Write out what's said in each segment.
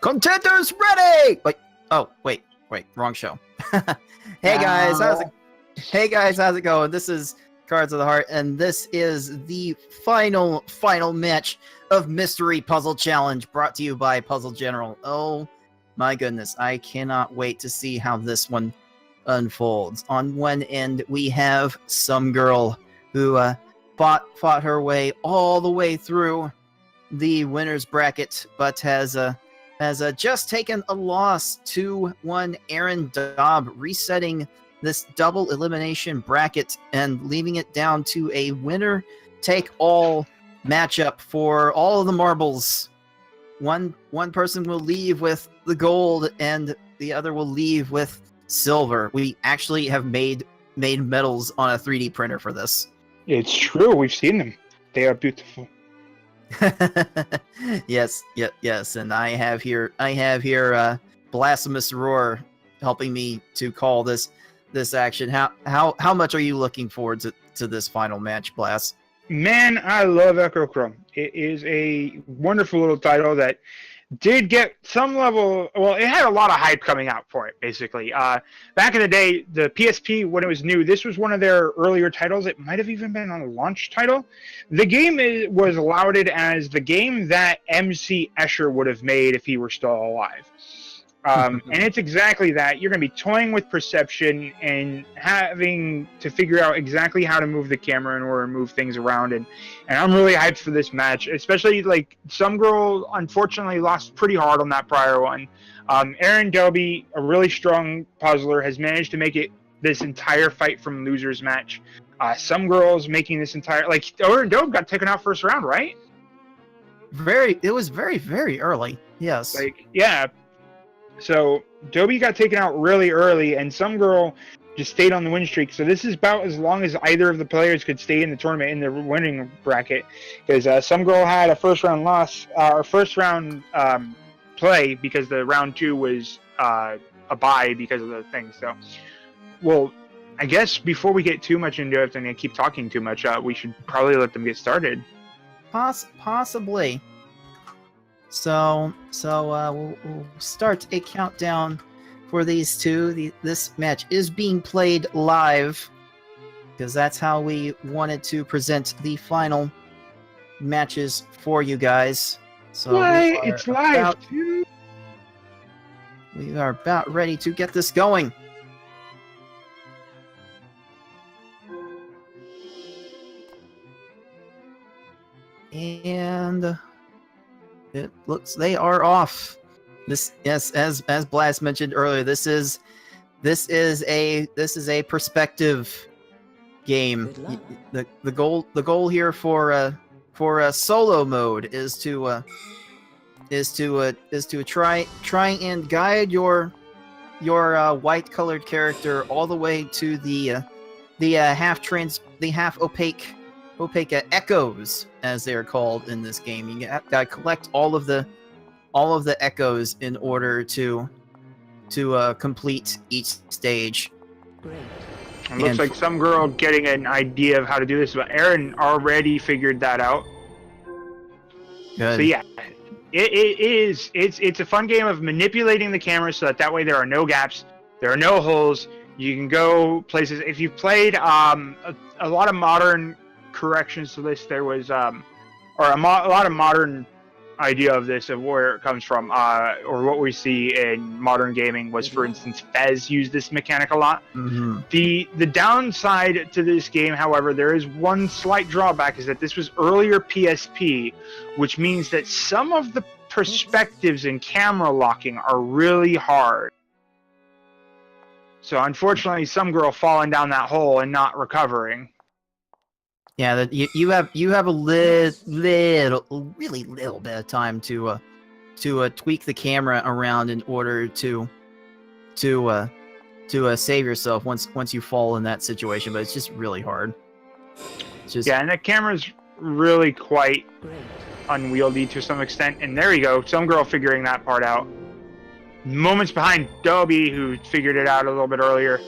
Contenders ready! Wait, oh, wait, wrong show. Hey guys, how's it going? This is Cards of the Heart, and this is the final match of Mystery Puzzle Challenge, brought to you by Puzzle General. Oh my goodness, I cannot wait to see how this one unfolds. On one end, we have somegirl, who fought her way all the way through the winner's bracket, but has just taken a loss to one aarondobbe, resetting this double elimination bracket and leaving it down to a winner take all matchup for all of the marbles. One person will leave with the gold and the other will leave with silver. We actually have made medals on a 3D printer for this. It's true. We've seen them. They are beautiful. yes, and I have here Blasphemous Roar helping me to call this action. How much are you looking forward to this final match, Blast? Man, I love Echochrome. It is a wonderful little title that did get some level. Well, it had a lot of hype coming out for it. Basically, back in the day, the PSP, when it was new, this was one of their earlier titles. It might have even been on a launch title. The game was lauded as the game that MC Escher would have made if he were still alive. And it's exactly that. You're going to be toying with perception and having to figure out exactly how to move the camera in order to move things around. And I'm really hyped for this match, especially like somegirl unfortunately lost pretty hard on that prior one. Aarondobbe, a really strong puzzler, has managed to make it this entire fight from losers match. Somegirl's making this entire, like, Aarondobbe got taken out first round, right? It was very early. Yes. Like, yeah. So Dobby got taken out really early, and somegirl just stayed on the win streak. So this is about as long as either of the players could stay in the tournament in the winning bracket, because somegirl had a first round loss, or first round play, because the round 2 was a bye because of the thing. So, well, I guess before we get too much into it and I keep talking too much, we should probably let them get started. Possibly. So we'll start a countdown for these two. This match is being played live because that's how we wanted to present the final matches for you guys. So it's live too. We are about ready to get this going. And it looks they are off. This, yes, as Blast mentioned earlier, this is a perspective game. The goal here for a solo mode is to try and guide your white colored character all the way to the half opaque echoes, as they are called in this game. You gotta collect all of the echoes in order to complete each stage. Great. It looks like somegirl getting an idea of how to do this, but Aaron already figured that out. Good. So yeah, it's a fun game of manipulating the camera so that way there are no gaps, there are no holes. You can go places. If you've played a lot of modern corrections to this, there was a lot of modern idea of this, of where it comes from, or what we see in modern gaming was, for instance, Fez used this mechanic a lot. Mm-hmm. The downside to this game, however, there is one slight drawback, is that this was earlier PSP, which means that some of the perspectives and camera locking are really hard. So unfortunately, somegirl falling down that hole and not recovering. Yeah, that you have a really little bit of time to tweak the camera around in order to save yourself once you fall in that situation. But it's just really hard. Yeah, and the camera's really quite unwieldy to some extent. And there you go, somegirl figuring that part out. Moments behind Dobby, who figured it out a little bit earlier.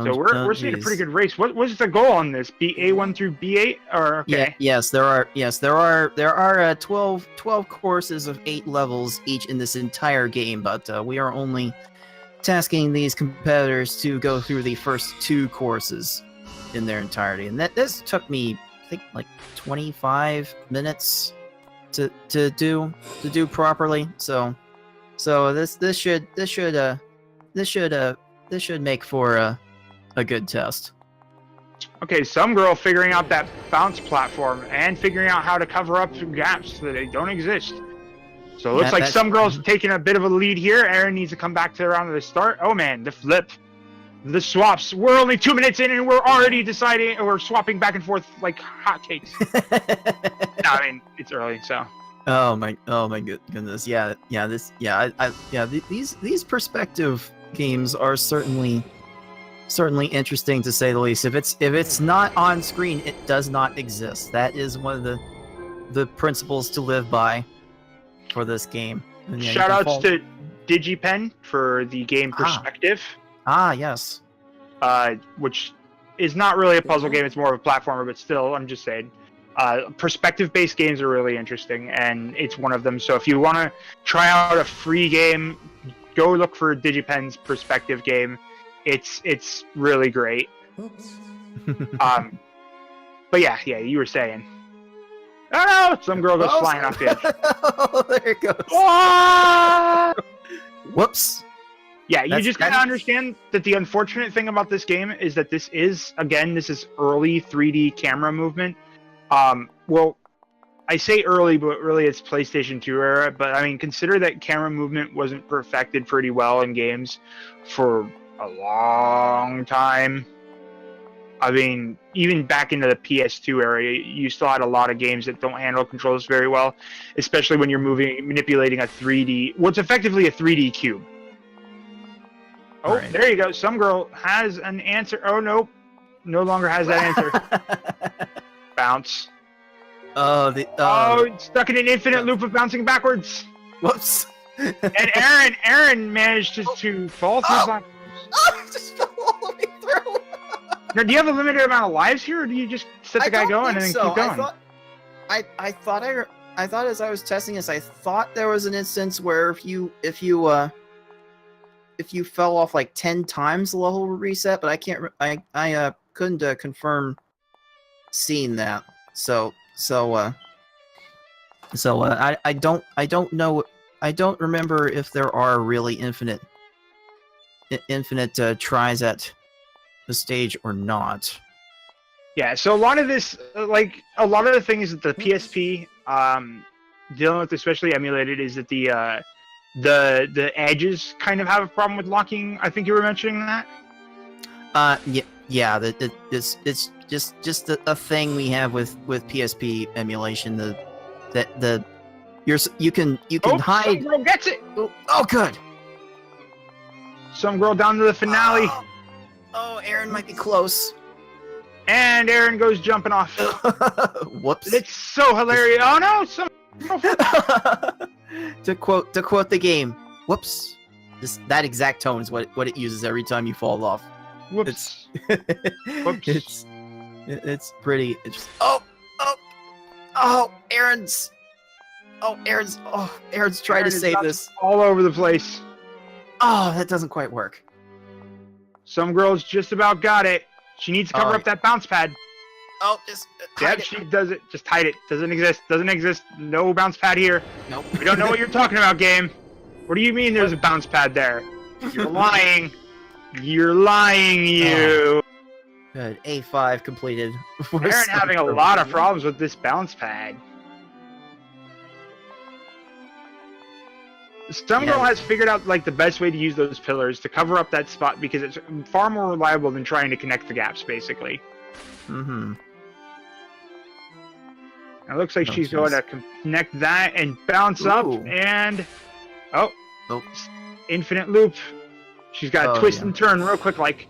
So we're seeing a pretty good race. What was the goal on this? A1 through B8, or okay? Yeah, there are 12 courses of 8 levels each in this entire game, but we are only tasking these competitors to go through the first 2 courses in their entirety, and this took me, I think, like 25 minutes to do properly. So this should make for a good test. Okay, some girl figuring out that bounce platform and figuring out how to cover up gaps so that they don't exist. So it looks like some girl's taking a bit of a lead here. Aaron needs to come back to around the start. Oh man, the flip, the swaps. We're only 2 minutes in and we're already deciding, or swapping back and forth like hotcakes. No, I mean it's early, so. Oh my goodness, these perspective games are certainly interesting, to say the least. If it's not on screen, it does not exist. That is one of the principles to live by for this game. And Shoutouts to DigiPen for the game Perspective. Yes. Which is not really a puzzle game, it's more of a platformer, but still, I'm just saying. Perspective-based games are really interesting, and it's one of them. So if you want to try out a free game, go look for DigiPen's Perspective game. It's really great. Oops. But yeah, you were saying. Oh no! Some girl goes flying off the edge. Oh, there it goes. Ah! Whoops. Yeah, you just gotta understand that the unfortunate thing about this game is that this is early 3D camera movement. Well, I say early, but really it's PlayStation 2 era. But I mean, consider that camera movement wasn't perfected pretty well in games for a long time. I mean, even back into the PS2 era, you still had a lot of games that don't handle controls very well, especially when you're manipulating a 3D, what's effectively a 3D cube. Oh, right. There you go. Some girl has an answer. Oh, nope. No longer has that answer. Bounce. Oh, it's stuck in an infinite loop of bouncing backwards. Whoops. And Aaron managed to fall through backwards. Oh, just fell all the way through. Now, do you have a limited amount of lives here, or do you just set the guy going and then keep going? I thought as I was testing this, I thought there was an instance where if you fell off like 10 times, the level would reset, but I couldn't confirm seeing that. So I don't know. I don't remember if there are really infinite tries at the stage or not. Yeah, so a lot of this, like a lot of the things that the PSP dealing with, especially emulated, is that the edges kind of have a problem with locking. I think you were mentioning that. Yeah. It's just a thing we have with PSP emulation. You can hide. Some girl gets it. Oh, good. Some girl down to the finale. Oh, Aaron might be close. And Aaron goes jumping off. Whoops. It's so hilarious. Oh no! To quote the game, whoops. That exact tone is what it uses every time you fall off. Whoops. Whoops. It's pretty interesting. Aaron's trying to save this. All over the place. Oh, that doesn't quite work. Some girl's just about got it. She needs to cover up that bounce pad. Oh, just hide it. She does it. Just hide it. Doesn't exist. No bounce pad here. Nope. We don't know what you're talking about, game. What do you mean there's a bounce pad there? You're lying. You're lying, you. Good. A5 completed. Aaron having a lot of problems with this bounce pad. Some girl has figured out like the best way to use those pillars to cover up that spot because it's far more reliable than trying to connect the gaps, basically. Mm-hmm. It looks like she's going to connect that and bounce up and infinite loop. She's got to twist and turn real quick, like.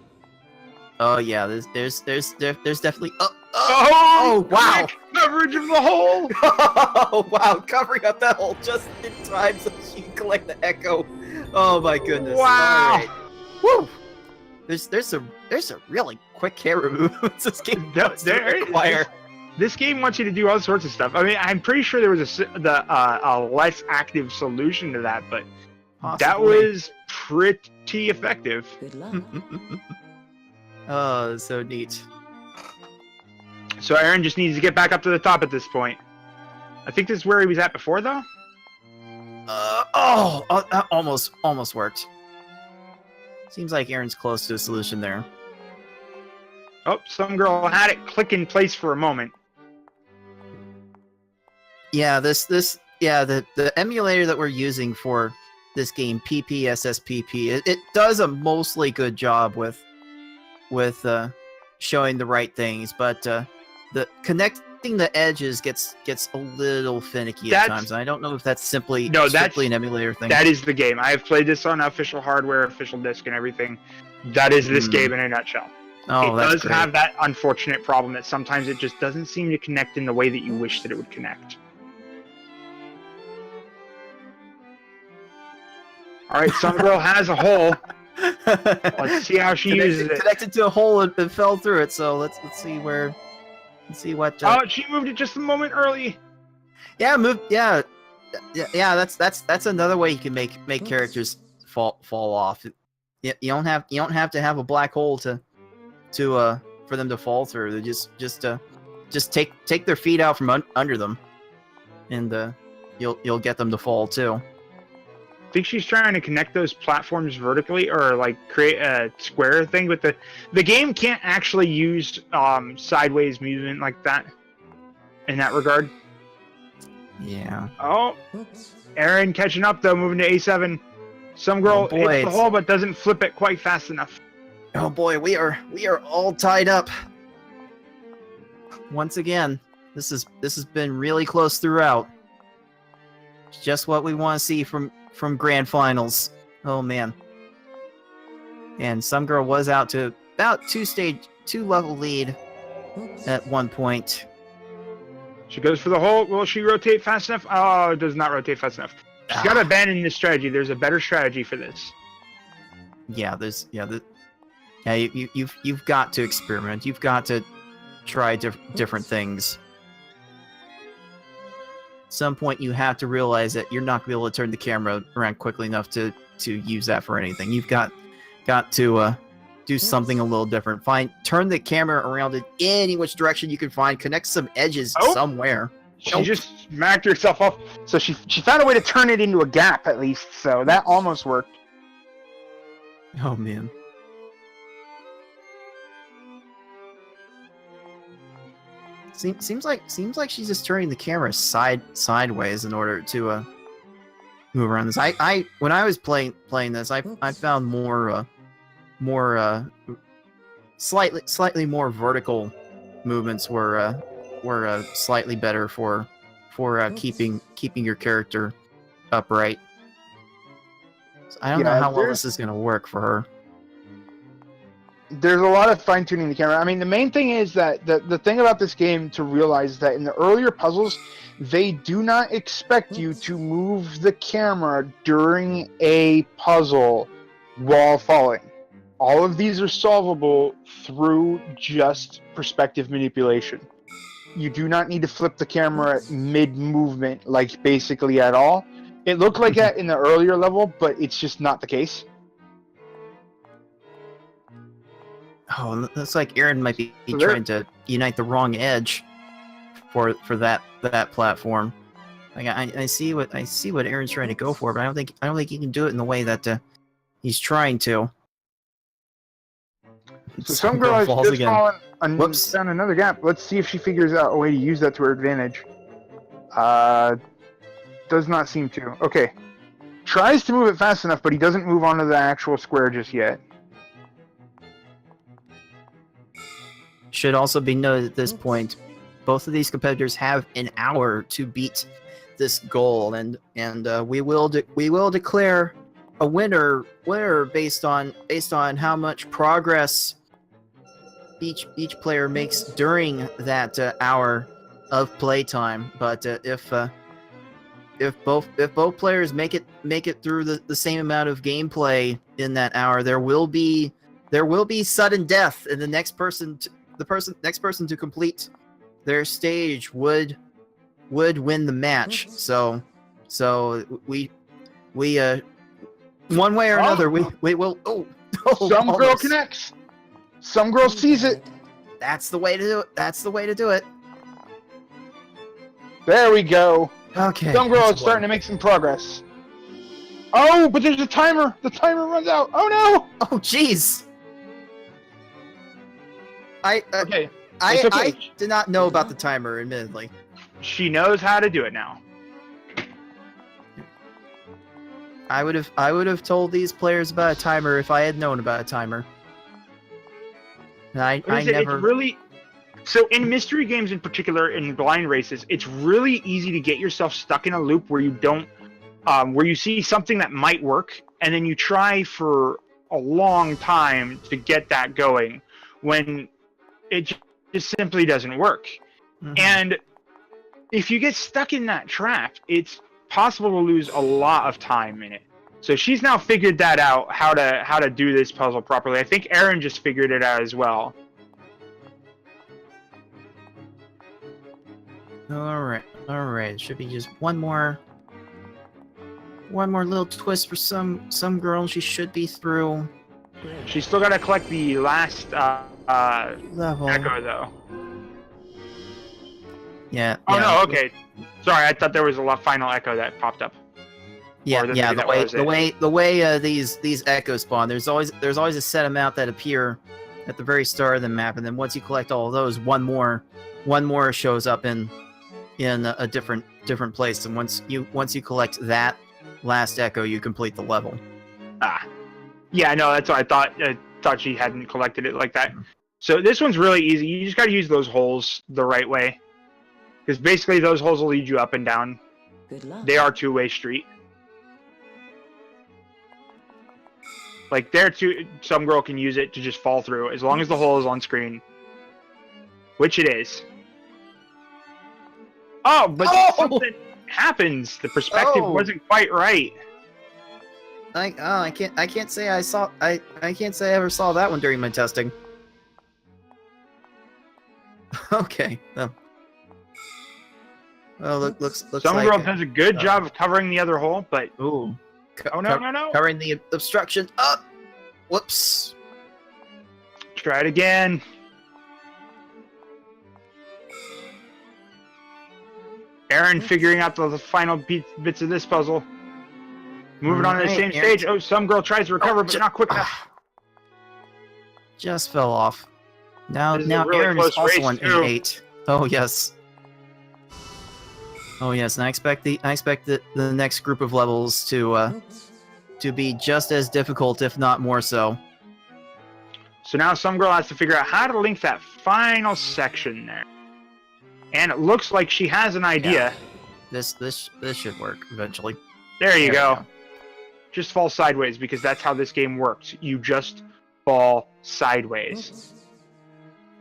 Oh yeah, there's definitely. Oh wow! Coverage of the hole. Oh wow! Covering up that hole just in time so she can collect the echo. Oh my goodness! Wow! Right. Woo! there's a really quick camera movements this game No, wants to require. This game wants you to do all sorts of stuff. I mean, I'm pretty sure there was a less active solution to that, but that Possibly. was pretty effective. Good luck. Oh, so neat. So Aaron just needs to get back up to the top at this point. I think this is where he was at before, though. That almost worked. Seems like Aaron's close to a solution there. Oh, some girl had it click in place for a moment. Yeah, the emulator that we're using for this game, PPSSPP, it does a mostly good job with showing the right things, but the connecting the edges gets a little finicky at times. And I don't know if that's simply an emulator thing. That is the game. I have played this on official hardware, official disc, and everything. That is this game in a nutshell. Oh, it that's does great. have that unfortunate problem that sometimes it just doesn't seem to connect in the way that you wish that it would connect. All right, some girl has a hole. Let's see how she uses it. Connected to a hole and fell through it. So let's see where. Let's see what. Oh, she moved it just a moment early. Yeah, Yeah. That's another way you can make characters fall off. You don't have to have a black hole to for them to fall through. They just take their feet out from under them, and you'll get them to fall too. I think she's trying to connect those platforms vertically, or like create a square thing. But the game can't actually use sideways movement like that in that regard. Yeah. Oh, Aaron catching up though, moving to A7. Some girl hits the hole but doesn't flip it quite fast enough. Oh boy, we are all tied up. Once again, this has been really close throughout. It's just what we want to see from grand finals. Oh man. And some girl was out to about two level lead at one point. She goes for the hole. Will she rotate fast enough? Oh, it does not rotate fast enough. She's got to abandon this strategy. There's a better strategy for this. Yeah, you've got to experiment. You've got to try different things. At some point, you have to realize that you're not going to be able to turn the camera around quickly enough to use that for anything. You've got to do something a little different. Turn the camera around in any which direction you can find. Connect some edges somewhere. She just smacked herself off. So she found a way to turn it into a gap at least. So that almost worked. Oh man. Seems like she's just turning the camera sideways in order to move around this. I when I was playing this, I found more slightly more vertical movements were slightly better for keeping your character upright. So I don't know how well this is going to work for her. There's a lot of fine-tuning the camera. I mean, the main thing is that the thing about this game to realize is that in the earlier puzzles, they do not expect you to move the camera during a puzzle while falling. All of these are solvable through just perspective manipulation. You do not need to flip the camera mid-movement, like, basically at all. It looked like that in the earlier level, but it's just not the case. Oh, looks like Aaron might be trying to unite the wrong edge for that platform. Like I see what Aaron's trying to go for, but I don't think he can do it in the way that he's trying to. So some girl has falls just again. fallen down another gap. Let's see if she figures out a way to use that to her advantage. Does not seem to. Okay. Tries to move it fast enough, but he doesn't move onto the actual square just yet. Should also be noted at this point, both of these competitors have an hour to beat this goal, and we will declare a winner based on how much progress each player makes during that hour of playtime. But if both players make it through the same amount of gameplay in that hour, there will be there will be sudden death, and the next person to complete their stage would win the match. So we one way or another we will. Some girl almost. connects. Some girl sees it. That's the way to do it. That's the way to do it. There we go. Okay. Some girl is starting to make some progress. Oh, but there's a timer. The timer runs out. Oh no. Oh jeez. Okay. I did not know about the timer, admittedly. She knows how to do it now. I would have told these players about a timer if I had known about a timer. And I never. It's really. So in mystery games in particular, in blind races, it's really easy to get yourself stuck in a loop where you don't, where you see something that might work, and then you try for a long time to get that going, when it just simply doesn't work. Mm-hmm. And if you get stuck in that trap, it's possible to lose a lot of time in it. So she's now figured that out, how to do this puzzle properly. I think Aaron just figured it out as well. All right. Should be just one more little twist for some girl. She should be through. She's still got to collect the last level. echo, though. Yeah. Oh no. Okay. Sorry, I thought there was a final echo that popped up. Yeah. The way these echoes spawn, there's always a set amount that appear at the very start of the map, and then once you collect all of those, one more shows up in a different place, and once you collect that last echo, you complete the level. Yeah, no, that's what I thought. I thought she hadn't collected it like that. So this one's really easy. You just got to use those holes the right way, because basically those holes will lead you up and down. Good luck. They are two-way street. Like some girl can use it to just fall through as long as the hole is on screen, which it is. Oh, but something happens. The perspective wasn't quite right. I can't say I can't say I ever saw that one during my testing. Okay. Well, looks some like girl does a good job of covering the other hole, but no. Covering the obstruction. Oh, whoops. Try it again. Aaron figuring out the final bits of this puzzle. Moving on to the same stage. Oh, some girl tries to recover, but not quick enough. Just fell off. Now really Aaron is also race on too. 8. Oh yes. Oh yes, and I expect the next group of levels to be just as difficult, if not more so. So now some girl has to figure out how to link that final section there. And it looks like she has an idea. Yeah. This should work eventually. There you go. Just fall sideways, because that's how this game works. You just fall sideways.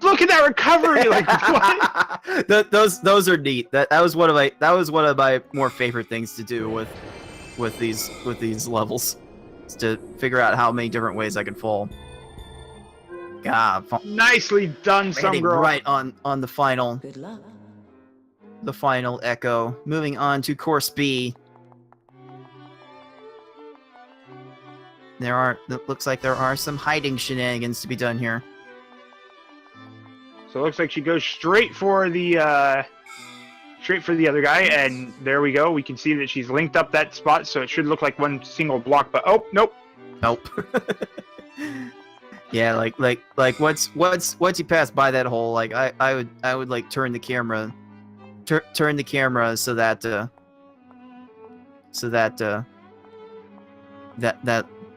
Look at that recovery! Like what? Those are neat. That was one of my more favorite things to do with these levels, is to figure out how many different ways I can fall. God, nicely done, some girl. Right on the final. Good luck. The final echo. Moving on to course B. It looks like there are some hiding shenanigans to be done here. So it looks like she goes straight for the other guy, and there we go. We can see that she's linked up that spot, so it should look like one single block. But oh, nope. Yeah, like once you pass by that hole, like I would like turn the camera so that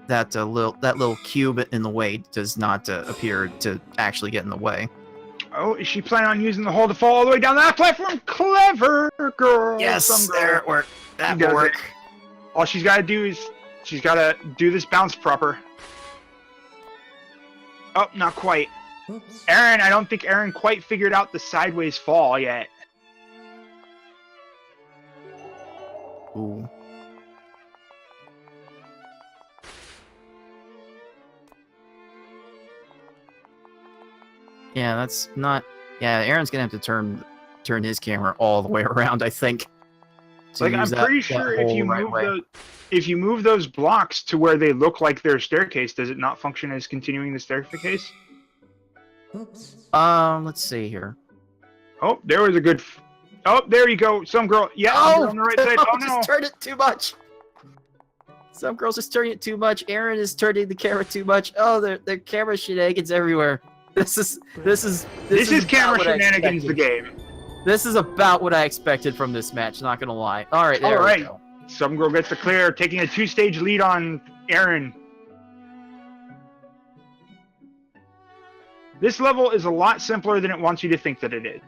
that little cube in the way does not appear to actually get in the way. Oh, is she planning on using the hole to fall all the way down that platform? Clever girl. Yes, there it worked. That will work. All she's got to do is she's got to do this bounce proper. Oh, not quite. Oops. Aaron, I don't think Aaron quite figured out the sideways fall yet. Ooh. Yeah, that's not. Yeah, Aaron's gonna have to turn his camera all the way around, I think. To Like, I'm use pretty that sure if whole you right move way. if you move those blocks to where they look like they're staircase, does it not function as continuing the staircase? Oops. Let's see here. Oh, there was a good. Oh, there you go. Some girl. Yeah, you're on the right side. Oh no. Just turn it too much. Some girls just turning it too much. Aaron is turning the camera too much. Oh, their camera shenanigans everywhere. This is camera about what I shenanigans. The expected. game. This is about what I expected from this match. Not gonna lie. All right, there we go. Some girl gets the clear, taking a 2-stage lead on Aaron. This level is a lot simpler than it wants you to think that it is.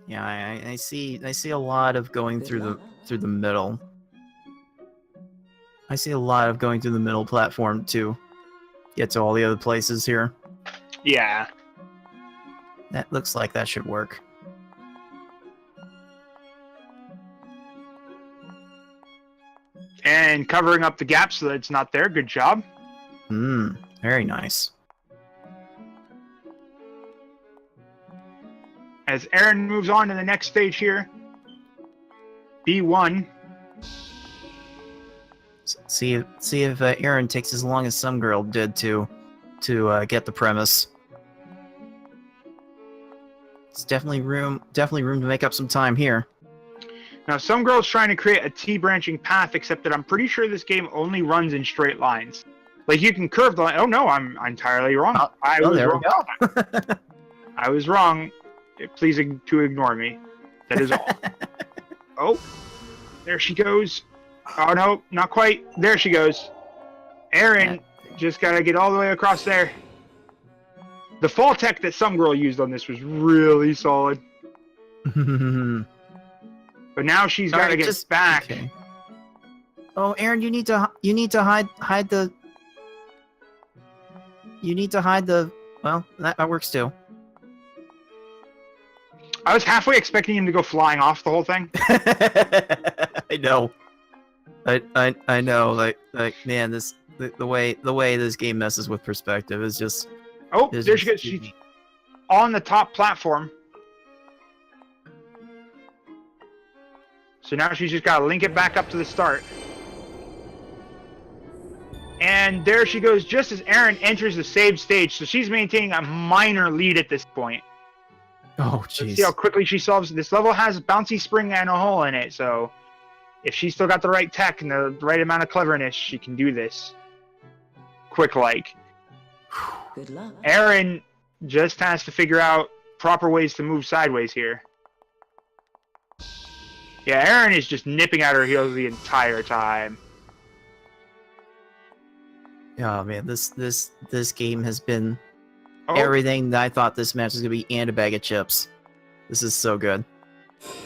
Yeah, I see a lot of going through the middle. I see a lot of going through the middle platform to get to all the other places here. Yeah. That looks like that should work. And covering up the gap so that it's not there. Good job. Very nice. As Aaron moves on to the next stage here. B1. See if Aaron takes as long as some girl did to get the premise. It's definitely room to make up some time here. Now, some girl's trying to create a T-branching path, except that I'm pretty sure this game only runs in straight lines. Like, you can curve the line. Oh, no, I'm entirely wrong. I was there wrong. we go. I was wrong. Please to ignore me. That is all. Oh, there she goes. Oh, no, not quite. There she goes. Aaron just got to get all the way across there. The fall tech that some girl used on this was really solid. But now she's got to get back. Okay. Oh, Aaron, you need to hide the. You need to hide the. Well, that works too. I was halfway expecting him to go flying off the whole thing. I know. I know. Like man, the way this game messes with perspective is just. Oh, there she goes. She's on the top platform. So now she's just got to link it back up to the start. And there she goes just as Aaron enters the save stage. So she's maintaining a minor lead at this point. Oh, jeez. Let's see how quickly she solves it. This level has a bouncy spring and a hole in it. So if she's still got the right tech and the right amount of cleverness, she can do this. Quick-like. Good luck. Aaron just has to figure out proper ways to move sideways here. Yeah, Aaron is just nipping at her heels the entire time. Oh man, this game has been Oh, everything that I thought this match was gonna be, and a bag of chips. This is so good.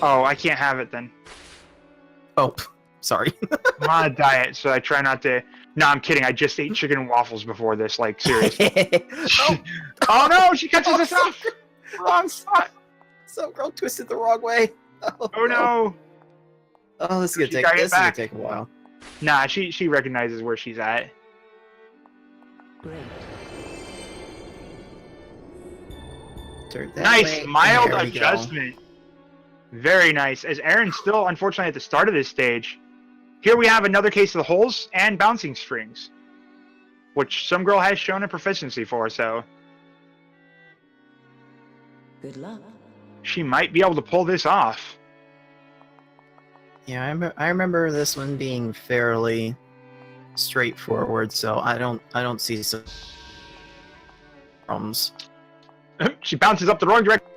oh, I can't have it then. Oh, sorry. I'm on a diet, so I try not to. No, I'm kidding. I just ate chicken and waffles before this. Like, seriously. Oh no, she catches us off. Wrong spot. Some girl twisted the wrong way. Oh no. Oh, this is She got it gonna back. take a while. Nah, she recognizes where she's at. Great. Turn that Nice, way. mild There we go. adjustment. Very nice. As Aaron's still, unfortunately, at the start of this stage. Here we have another case of the holes and bouncing strings, which some girl has shown a proficiency for, so Good luck. she might be able to pull this off. Yeah, I remember this one being fairly straightforward, so I don't see some problems. She bounces up the wrong direction.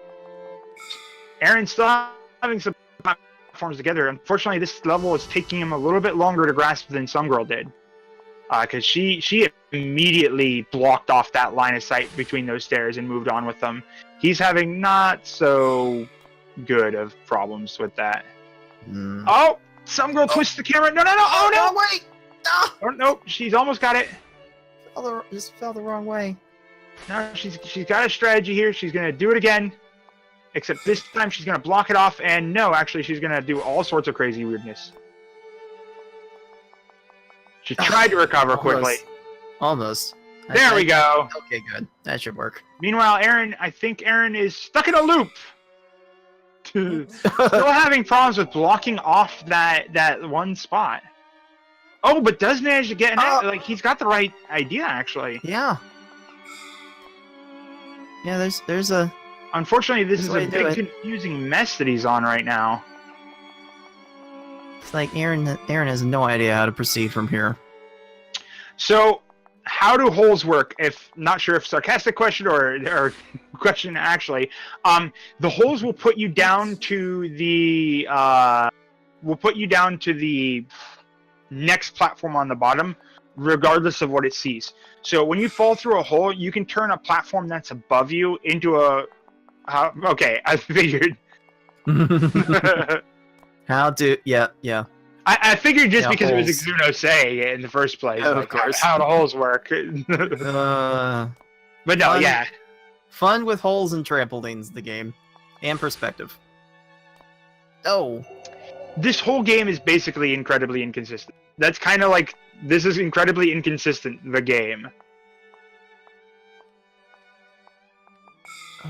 Aaron's still having some platforms together. Unfortunately, this level is taking him a little bit longer to grasp than some girl did. Because she immediately blocked off that line of sight between those stairs and moved on with them. He's having not so good of problems with that. Oh, some girl twists the camera. No, no, no. Oh, no. wait! No! Oh, no, she's almost got it. Just fell the wrong way. No, she's got a strategy here. She's going to do it again. Except this time she's going to block it off. And no, actually, she's going to do all sorts of crazy weirdness. She tried to recover quickly. Almost. There we go. Okay, good. That should work. Meanwhile, I think Aaron is stuck in a loop. Still having problems with blocking off that one spot. Oh, but does manage to get an like he's got the right idea actually. Yeah. Yeah, there's a. Unfortunately, this is a way to do big confusing mess that he's on right now. It's like Aaron has no idea how to proceed from here. So, how do holes work? If not sure if sarcastic question or question actually, the holes will put you down to the next platform on the bottom, regardless of what it sees. So when you fall through a hole, you can turn a platform that's above you into a. Okay, I figured. How do? Yeah. I figured just because holes. it was Exuno say in the first place, Oh, like of course. how the holes work. But no, fun, yeah. Fun with holes and trampolines, the game, and perspective. Oh. This whole game is basically incredibly inconsistent. That's kind of like this is incredibly inconsistent. The game.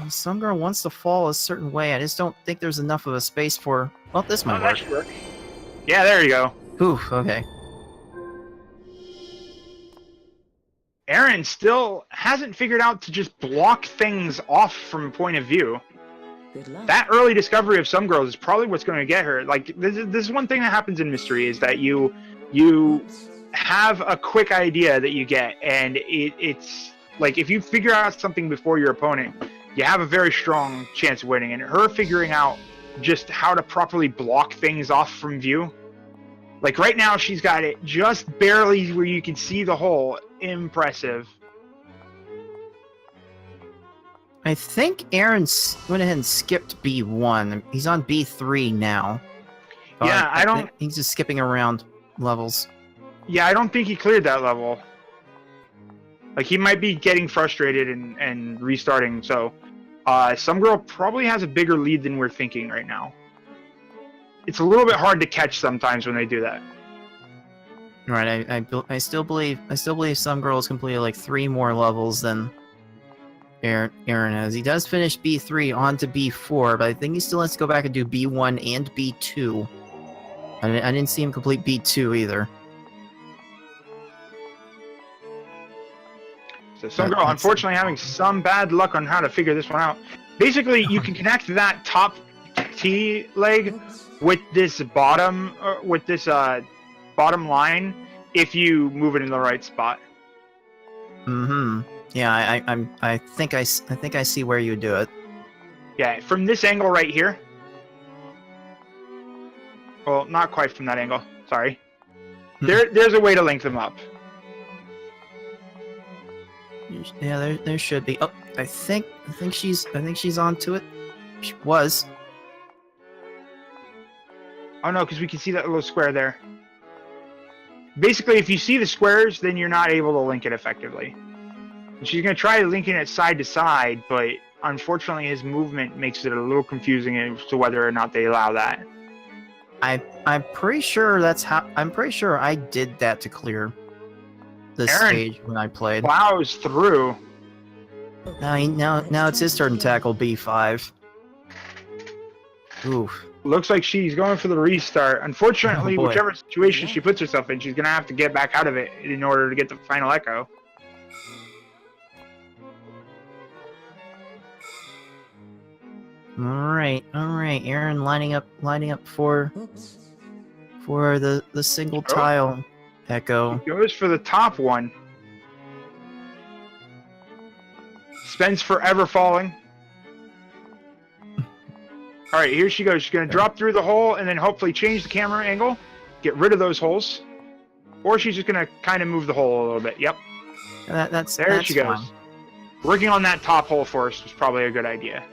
Some girl wants to fall a certain way. I just don't think there's enough of a space for. Well, this might Oh, work. that should work. Yeah, there you go. Oof. Okay. Aaron still hasn't figured out to just block things off from point of view. Good luck. That early discovery of some girls is probably what's going to get her. Like this is one thing that happens in mystery is that you have a quick idea that you get, and it's like if you figure out something before your opponent, you have a very strong chance of winning. And her figuring out just how to properly block things off from view. Like right now, she's got it just barely where you can see the hole. Impressive. I think Aaron went ahead and skipped B1. He's on B3 now. Yeah, I don't. think he's just skipping around levels. Yeah, I don't think he cleared that level. Like he might be getting frustrated and restarting. So, some girl probably has a bigger lead than we're thinking right now. It's a little bit hard to catch sometimes when they do that. Right. I still believe some girls completed like 3 more levels than Aaron has. He does finish B3 on to B4, but I think he still has to go back and do B1 and B2. I didn't see him complete B2 either. So some girl, unfortunately, having some bad luck on how to figure this one out. Basically, you can connect that top T leg with this bottom line if you move it in the right spot. Mm-hmm. Yeah, I think I see where you do it. Yeah, from this angle right here. Well, not quite from that angle. Sorry. There's a way to link them up. Yeah, there should be. Oh, I think she's onto it. She was. Oh no, because we can see that little square there. Basically, if you see the squares, then you're not able to link it effectively. And she's going to try linking it side to side, but unfortunately his movement makes it a little confusing as to whether or not they allow that. I'm pretty sure I did that to clear this Aaron stage when I played. Plows through. Now it's his turn to tackle B5. Oof. Looks like she's going for the restart. Unfortunately, Oh, boy. whichever situation she puts herself in, she's going to have to get back out of it in order to get the final echo. All right. Aaron lining up for Oops. the single tile echo. Goes for the top one. Spends forever falling. All right, here she goes. She's going to drop through the hole and then hopefully change the camera angle, get rid of those holes. Or she's just going to kind of move the hole a little bit. Yep. That's She goes. fine. Working on that top hole first was probably a good idea.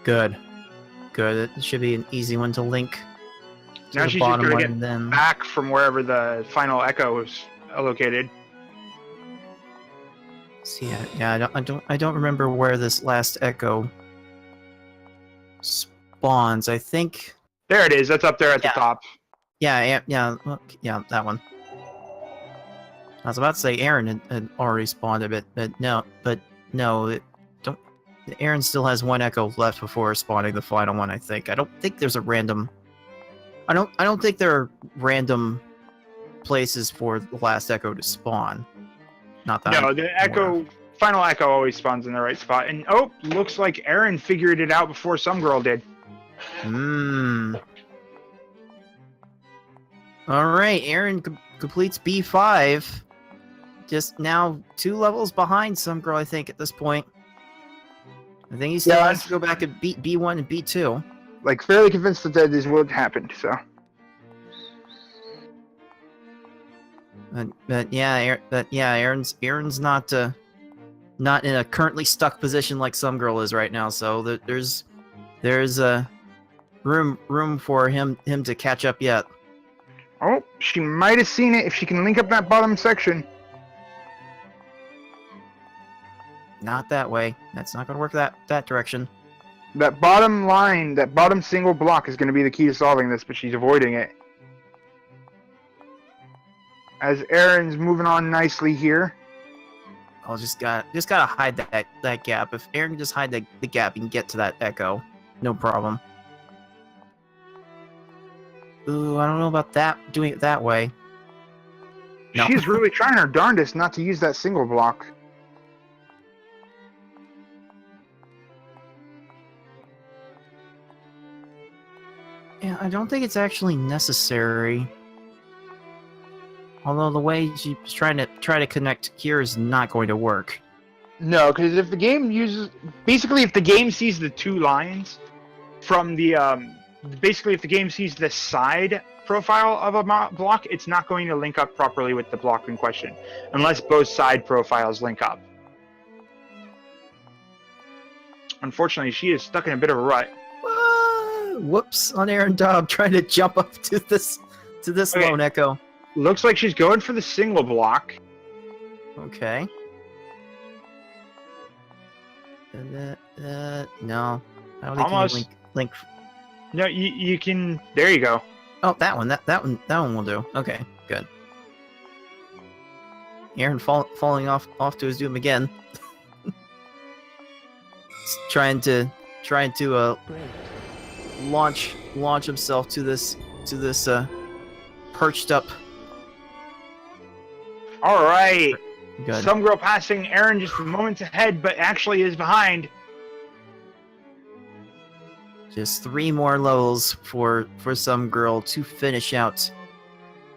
Good. It should be an easy one to link to Now the she's just bottom going one, to get and then back from wherever the final echo is located. see. Yeah, I don't remember where this last echo spawns. I think. There it is. That's up there at the top. yeah, that one. I was about to say Aaron had already spawned a bit, but no, don't. Aaron still has one echo left before spawning the final one. I think. I don't think there's a random. I don't think there are random places for the last echo to spawn. Not that. No, the echo, final echo always spawns in the right spot. And oh, looks like Aaron figured it out before somegirl did. All right, Aaron completes B5. Just now 2 levels behind somegirl, I think, at this point. I think he still has to go back and beat B1 and B2. Like, fairly convinced that this would happen, so. But yeah, Aaron's not in a currently stuck position like somegirl is right now. So there's room for him to catch up yet. Oh, she might have seen it if she can link up that bottom section. Not that way. That's not going to work that direction. That bottom line, that bottom single block is going to be the key to solving this, but she's avoiding it. As Aaron's moving on nicely here. I'll just gotta hide that gap. If Aaron can just hide the gap, he can get to that echo. No problem. Ooh, I don't know about that. Doing it that way. No. She's really trying her darndest not to use that single block. Yeah, I don't think it's actually necessary. Although the way she's trying to connect here is not going to work. No, because if the game uses... Basically, if the game sees the 2 lines from the... Basically, if the game sees the side profile of a block, it's not going to link up properly with the block in question. Unless both side profiles link up. Unfortunately, she is stuck in a bit of a rut. Whoops on aarondobbe trying to jump up to this Okay. lone echo. Looks like she's going for the single block. Okay. No. I don't think Almost. you can link. No, you can... There you go. Oh, that one. That one will do. Okay, good. Aaron falling off to his doom again. trying to Great. launch himself to this perched up. All right. Good. Somegirl passing Aaron just moments ahead, but actually is behind. Just 3 more levels for somegirl to finish out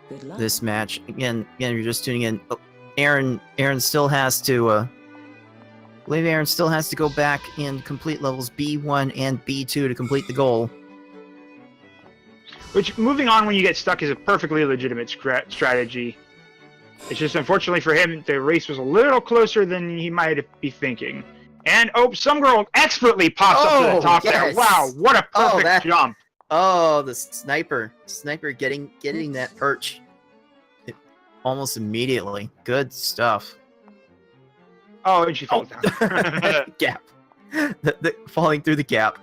Good luck. this match. Again, you're just tuning in. Oh, Aaron still has to. I believe Aaron still has to go back and complete levels B1 and B2 to complete the goal. Which, moving on when you get stuck is a perfectly legitimate strategy. It's just, unfortunately for him, the race was a little closer than he might be thinking. And, oh, somegirl expertly pops up to the top there. Wow, what a perfect jump. Oh, the sniper getting that perch almost immediately. Good stuff. Oh, and she falls down. Gap. Falling through the gap.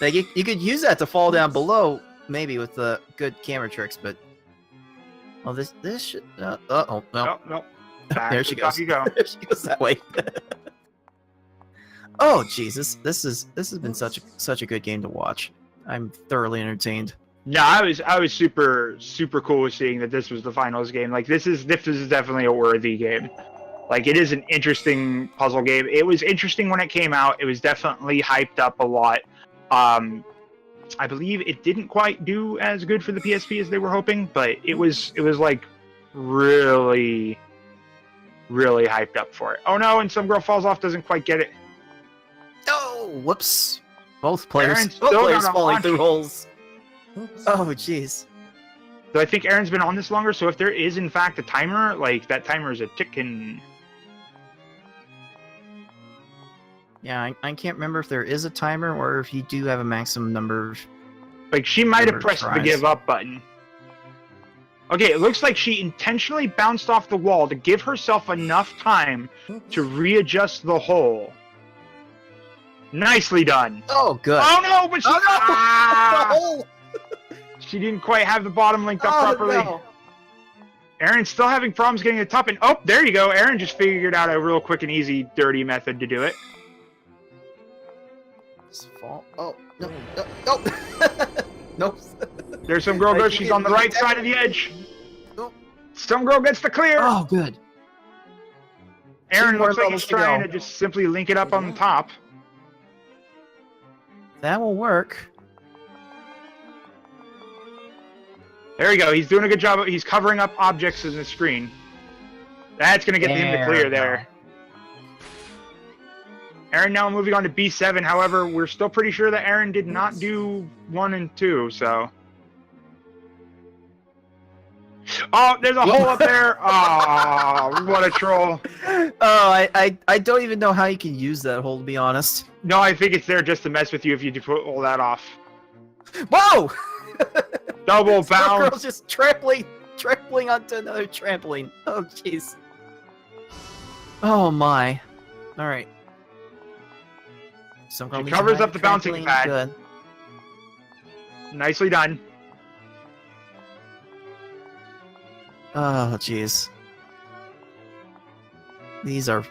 Like you could use that to fall down below, maybe with the good camera tricks, but oh, this should. Oh no. No. There she goes. You go. There she goes that way. Oh Jesus, this has been such a good game to watch. I'm thoroughly entertained. No, I was super cool with seeing that this was the finals game. Like this is definitely a worthy game. Like it is an interesting puzzle game. It was interesting when it came out. It was definitely hyped up a lot. I believe it didn't quite do as good for the PSP as they were hoping, but it was like really hyped up for it. Oh no, and somegirl falls off, doesn't quite get it. Oh, whoops! Both players Aaron's still falling launch. through holes. Oops. Oh jeez. So I think Aaron's been on this longer, so if there is in fact a timer, like that timer is a ticking. Yeah, I can't remember if there is a timer or if you do have a maximum number of... Like she might have pressed the tries. give up button. Okay, it looks like she intentionally bounced off the wall to give herself enough time Oops. to readjust the hole. Nicely done. Oh, good. Oh no, but she, Oh, no! Ah! The hole! She didn't quite have the bottom linked up properly. No. Aaron's still having problems getting the top, and oh, there you go. Aaron just figured out a real quick and easy, dirty method to do it. Just fall. Oh, no, no, no. Nope. There's some girl goes. She's on the right side of the edge. Some girl gets the clear. Oh, good. Aaron Two more looks like levels he's to trying go. to just simply link it up on the top. That will work. There you go. He's doing a good job. He's covering up objects in the screen. That's going to get him the clear there. Aaron now moving on to B7. However, we're still pretty sure that Aaron did not do 1 and 2, so... Oh, there's a hole up there. Oh, what a troll. Oh, I don't even know how you can use that hole, to be honest. No, I think it's there just to mess with you if you put all that off. Whoa! Double Some bounce. girl's just trampling onto another trampoline. Oh, jeez. Oh, my. All right. Some girl She needs covers to up the hide bouncing trampoline. pad. Good. Nicely done. Oh, jeez. These are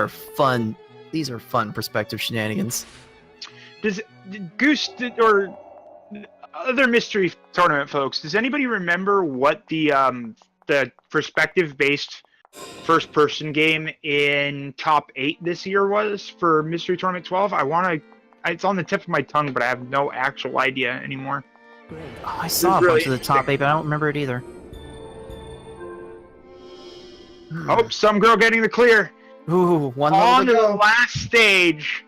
fun. These are fun perspective shenanigans. Does Goose or other mystery tournament folks? Does anybody remember what the perspective-based first-person game in top 8 this year was for Mystery Tournament 12? It's on the tip of my tongue, but I have no actual idea anymore. Great. Oh, I saw a really bunch of the top 8, but I don't remember it either. Oh, some girl getting the clear. Ooh, one level On to to the go. last stage,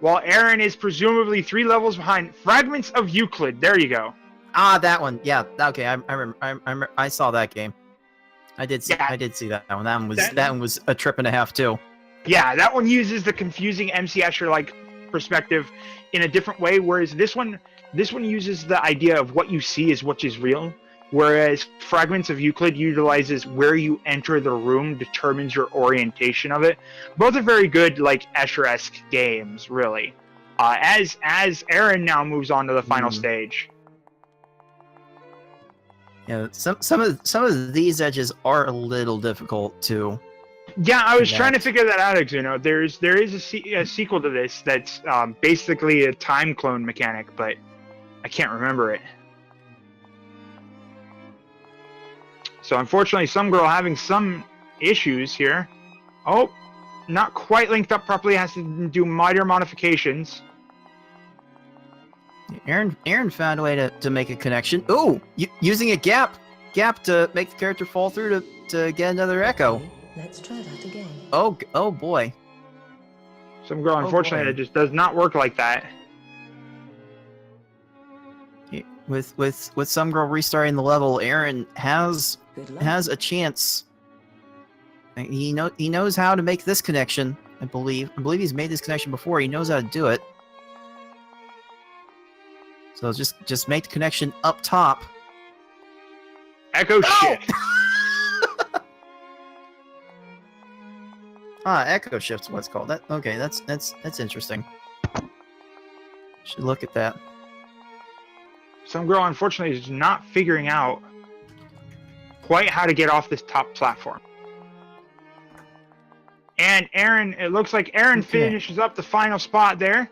while Aaron is presumably 3 levels behind. Fragments of Euclid. There you go. Ah, that one. Yeah. Okay. I remember. I saw that game. I did see. Yeah. I did see that one. That one was. That- That one was a trip and a half too. Yeah, that one uses the confusing MC Escher-like perspective in a different way, whereas this one uses the idea of what you see is what is real, whereas Fragments of Euclid utilizes where you enter the room determines your orientation of it. Both are very good, like, Escher-esque games, really. As Aaron now moves on to the final stage. Yeah. Some of these edges are a little difficult too. Yeah, I was trying to Connect. figure that out, Exuno. There is a sequel to this that's basically a time clone mechanic, but I can't remember it. So unfortunately, some girl having some issues here. Oh, not quite linked up properly. Has to do minor modifications. Aaron found a way to make a connection. Ooh, using a gap to make the character fall through to get another echo. Okay, let's try that again. Oh boy. Some girl, Oh, unfortunately, boy. it just does not work like that. With some girl restarting the level, Aaron has Good luck. a chance. He knows how to make this connection. I believe he's made this connection before. He knows how to do it. So just make the connection up top. Echo shift. Echo shift's what it's called. That's interesting. Should look at that. Some girl, unfortunately, is not figuring out quite how to get off this top platform. And Aaron, it looks like Aaron Okay. finishes up the final spot there,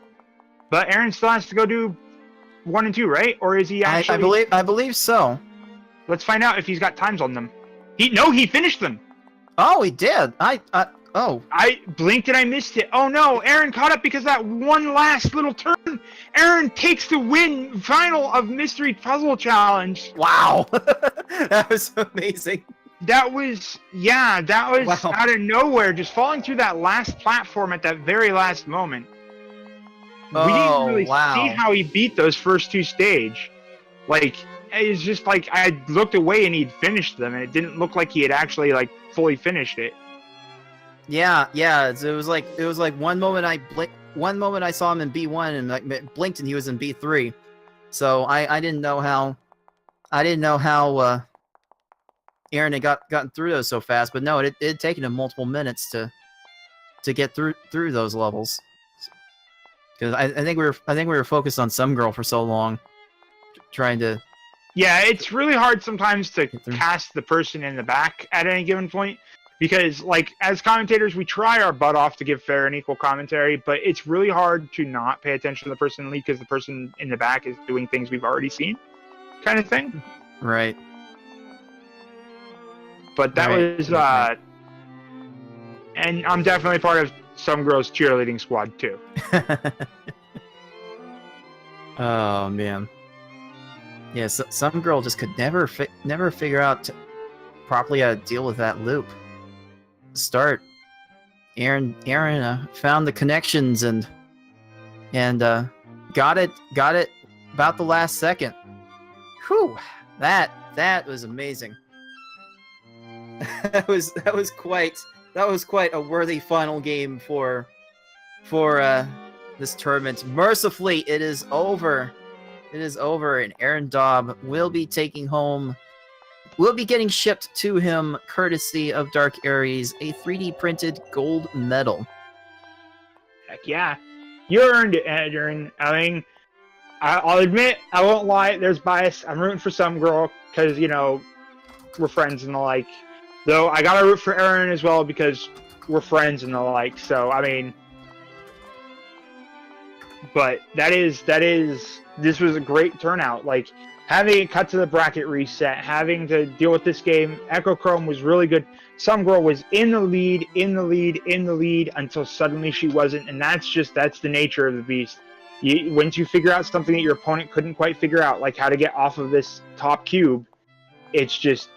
but Aaron still has to go do 1 and 2, right? Or is he actually? I believe so. Let's find out if he's got times on them. He finished them. Oh, he did. Oh. I blinked and I missed it. Oh no, Aaron caught up because that one last little turn. Aaron takes the final of Mystery Puzzle Challenge. Wow. That was amazing. That was Wow. out of nowhere, just falling through that last platform at that very last moment. We Oh, didn't really wow. see how he beat those first 2 stage. Like, it's just like I looked away and he'd finished them, and it didn't look like he had actually like fully finished it. Yeah. It was like one moment I saw him in B1 and like blinked and he was in B3. So I didn't know how Aaron had gotten through those so fast, but no, it had taken him multiple minutes to get through those levels. Because I think we were focused on some girl for so long, trying to Yeah, it's really hard sometimes to Get through. cast the person in the back at any given point because, like, as commentators, we try our butt off to give fair and equal commentary, but it's really hard to not pay attention to the person in the lead because the person in the back is doing things we've already seen, kind of thing. Right. But that Right, was, right. and I'm definitely part of some girls' cheerleading squad too. Oh man. Yeah, some girl just could never figure out properly how to deal with that loop. Start. Aaron found the connections and got it about the last second. Whew, that was amazing. that was quite a worthy final game for this tournament. Mercifully, it is over. It is over, and Aarondobbe will be getting shipped to him courtesy of Dark Aries a 3D printed gold medal. Heck yeah. You earned it, Aaron. I mean, I'll admit, I won't lie, there's bias. I'm rooting for some girl because, you know, we're friends and the like. Though I gotta root for Aaron as well because we're friends and the like. So, I mean, but this was a great turnout. Like, having it cut to the bracket reset, having to deal with this game, Echochrome was really good. Some girl was in the lead until suddenly she wasn't, and that's the nature of the beast. Once you figure out something that your opponent couldn't quite figure out, like how to get off of this top cube, it's just...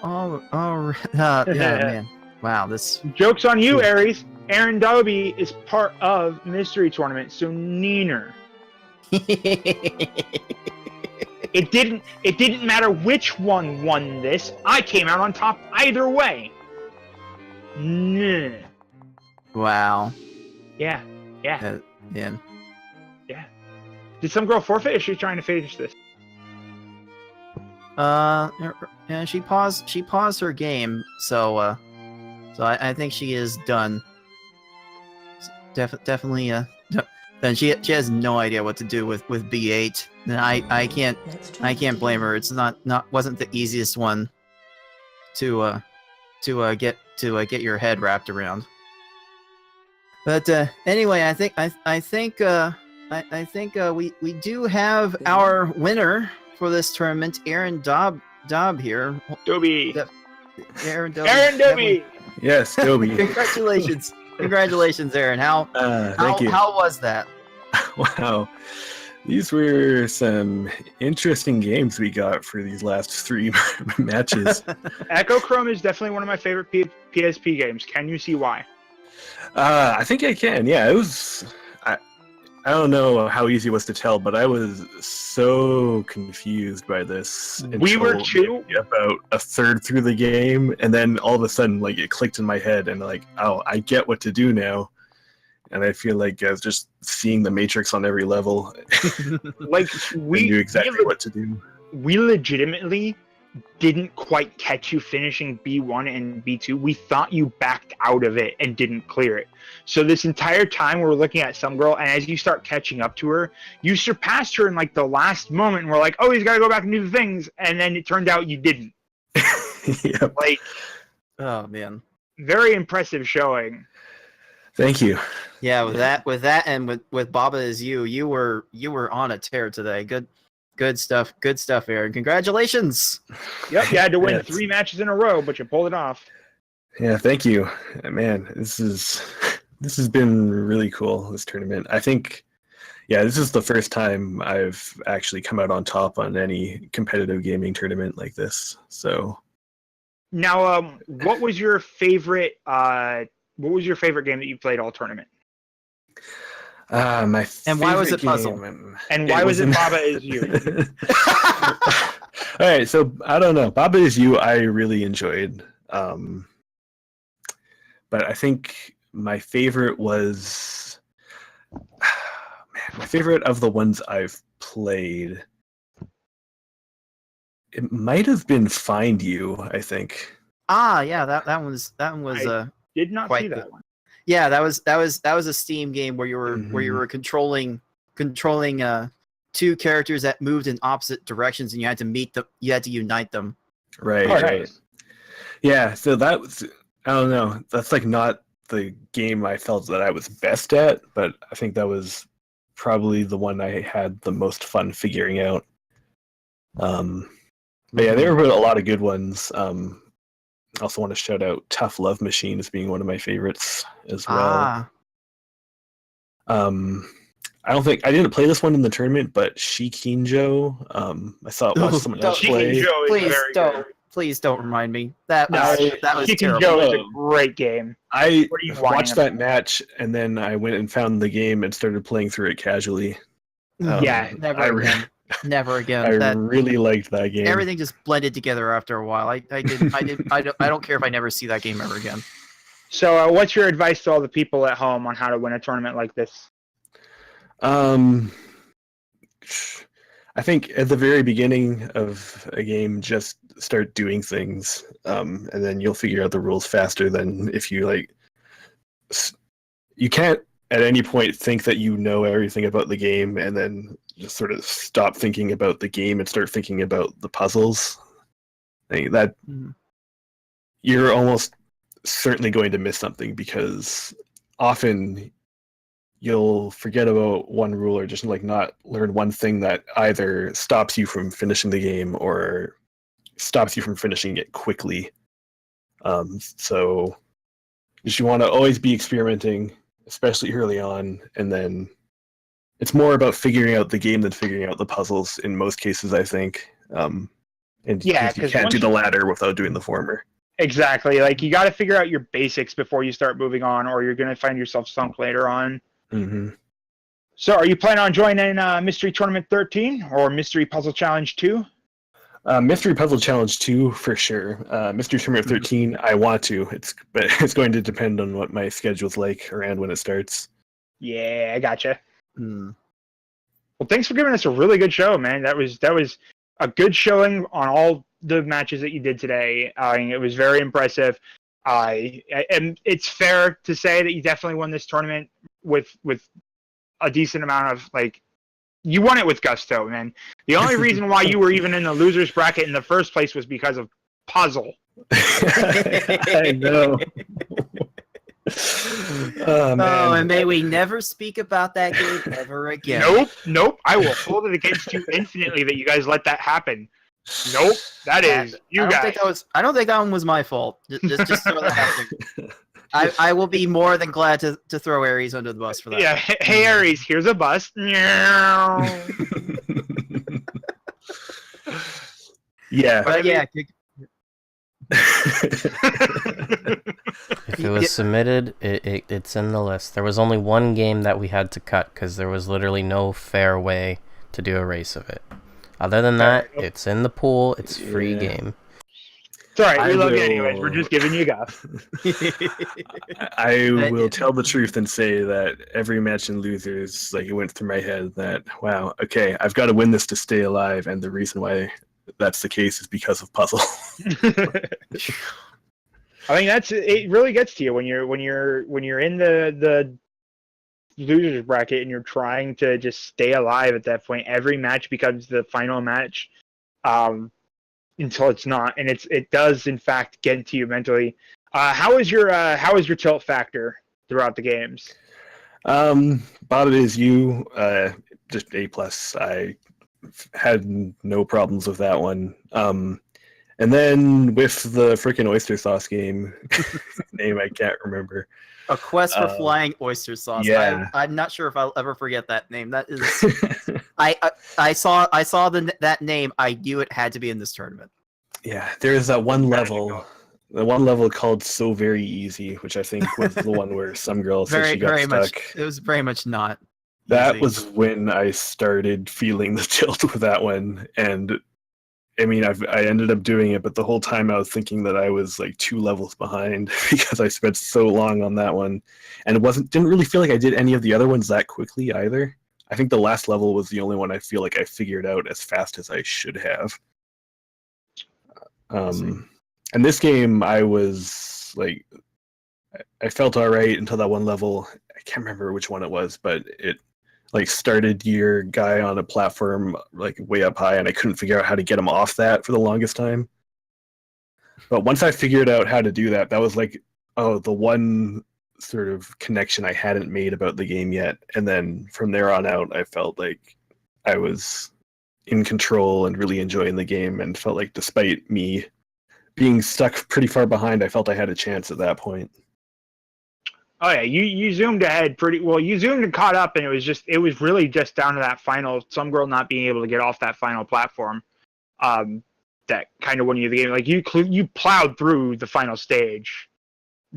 Yeah, man. Wow, this... Joke's on you, Aries. Aarondobbe is part of Mystery Tournament, so neener. It didn't matter which one won this. I came out on top either way. Nah. Wow. Yeah. Yeah. Yeah. Did some girl forfeit, or is she trying to finish this? Yeah, she paused her game, so I think she is done. Definitely, then she has no idea what to do with B8. And I can't blame her. It's wasn't the easiest one to get your head wrapped around. But anyway, I think we do have our winner for this tournament, Aarondobbe here. Dobby. Aarondobbe. Aarondobbe. Yes, Dobby. Congratulations, Aaron. Thank you. How was that? Wow. These were some interesting games we got for these last 3 matches. Echochrome is definitely one of my favorite PSP games. Can you see why? I think I can. Yeah, it was... I don't know how easy it was to tell, but I was so confused by this. We were too. About a third through the game, and then all of a sudden, like, it clicked in my head, and like, oh, I get what to do now. And I feel like I was just seeing the Matrix on every level. Like, we knew exactly what to do. We legitimately didn't quite catch you finishing B1 and B2. We thought you backed out of it and didn't clear it. So this entire time we're looking at some girl, and as you start catching up to her, you surpassed her in like the last moment, and we're like, oh, he's got to go back and do the things, and then it turned out you didn't. Yep. Like, oh man, very impressive showing. Thank you. Yeah, with that, and with Baba is you were on a tear today. Good stuff, Aaron. Congratulations. Yep, you had to win Yes. 3 matches in a row, but you pulled it off. Yeah, thank you. Man, this has been really cool, this tournament. I think, yeah, this is the first time I've actually come out on top on any competitive gaming tournament like this. So Now, what was your favorite game that you played all tournament? my And why was favorite it puzzle? game- And why was it Baba Is You? All right, so I don't know. Baba Is You, I really enjoyed. But I think my favorite was, my favorite of the ones I've played. It might have been Find You, I think. Ah, yeah, that one was I did not quite see good. that one. Yeah, that was a Steam game where you were controlling two characters that moved in opposite directions, and you had to unite them. Right. Oh, Right. nice. Yeah. So that was, I don't know. That's like not the game I felt that I was best at, but I think that was probably the one I had the most fun figuring out. But yeah, there were a lot of good ones. I also want to shout out Tough Love Machine as being one of my favorites as well. I didn't play this one in the tournament, but Shikinjo, I watched someone else play. Shikinjo is very good. Please don't remind me. That No, was Shikinjo terrible. is a great game. I What are you whining watched that match, and then I went and found the game and started playing through it casually. Yeah, Never again. Never again. I really liked that game. Everything just blended together after a while. I don't care if I never see that game ever again. So, what's your advice to all the people at home on how to win a tournament like this? I think at the very beginning of a game, just start doing things, and then you'll figure out the rules faster than if you you can't at any point think that you know everything about the game and then just sort of stop thinking about the game and start thinking about the puzzles. I think that you're almost certainly going to miss something, because often you'll forget about one rule or just not learn one thing that either stops you from finishing the game or stops you from finishing it quickly. So you want to always be experimenting, especially early on, and then it's more about figuring out the game than figuring out the puzzles in most cases, I think. And Yeah, you can't do the latter without doing the former. Exactly. Like, you got to figure out your basics before you start moving on, or you're going to find yourself sunk later on. Mm-hmm. So, are you planning on joining Mystery Tournament 13 or Mystery Puzzle Challenge 2? Mystery Puzzle Challenge 2 for sure. Mystery Tournament 13, I want to. But it's going to depend on what my schedule's like around when it starts. Yeah, I gotcha. Well, thanks for giving us a really good show, man. That was a good showing on all the matches that you did today. It was very impressive. And it's fair to say that you definitely won this tournament with a decent amount of, you won it with gusto, man. The only reason why you were even in the losers bracket in the first place was because of puzzle. I know. Oh, man. Oh, and may we never speak about that game ever again. Nope. I will hold it against you infinitely that you guys let that happen. Nope. That is you guys. I don't think that one was my fault. Just throw that out there. I will be more than glad to throw Aries under the bus for that. Yeah. Hey, Aries, here's a bus. Yeah. But yeah. If it was submitted, it's in the list. There was only one game that we had to cut because there was literally no fair way to do a race of it. Other than that, it's in the pool. It's free game. It's all right. We love you anyways. We're just giving you guff. I will tell the truth and say that every match in losers, it went through my head that, wow, okay, I've got to win this to stay alive, and the reason why that's the case is because of puzzle. I mean, it really gets to you when you're in the losers bracket and you're trying to just stay alive at that point. Every match becomes the final match, until it's not, and it does in fact get into you mentally. How is your tilt factor throughout the games? About it is you, just A+. I had no problems with that one. And then with the freaking oyster sauce game, name I can't remember. A Quest for Flying Oyster Sauce. Yeah. I'm not sure if I'll ever forget that name. That is, I saw that name. I knew it had to be in this tournament. Yeah, there's that one level. The one level called So Very Easy, which I think was the one where some girl said she got stuck. Much. It was very much not. That easy. was when I started feeling the tilt with that one, and I mean, I ended up doing it, but the whole time I was thinking that I was 2 levels behind because I spent so long on that one, and didn't really feel like I did any of the other ones that quickly either. I think the last level was the only one I feel like I figured out as fast as I should have. And this game, I was I felt all right until that one level. I can't remember which one it was, but it like started your guy on a platform like way up high, and I couldn't figure out how to get him off that for the longest time. But once I figured out how to do that, that was like, oh, the one sort of connection I hadn't made about the game yet. And then from there on out, I felt like I was in control and really enjoying the game, and felt like despite me being stuck pretty far behind, I felt I had a chance at that point. Oh yeah, you zoomed ahead pretty well. You zoomed and caught up, and it was really just down to that final some girl not being able to get off that final platform. That kind of won you the game. Like you plowed through the final stage.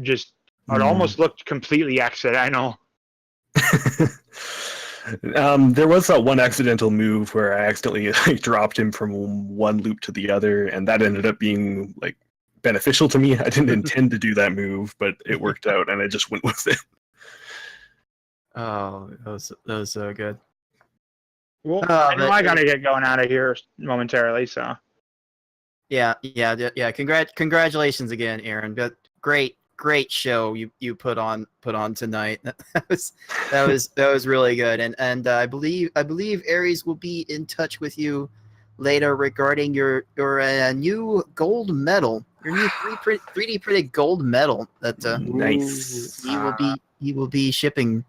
Just it almost looked completely accidental. There was that one accidental move where I accidentally like dropped him from one loop to the other, and that ended up being like beneficial to me. I didn't intend to do that move, but it worked out, and I just went with it. Oh, that was so good. Well, I know I gotta get going out of here momentarily, so. Yeah. Congratulations again, Aaron. But great show you put on tonight. That was really good. And I believe Aries will be in touch with you later regarding your new gold medal, your new 3D printed gold medal that Nice. he will be shipping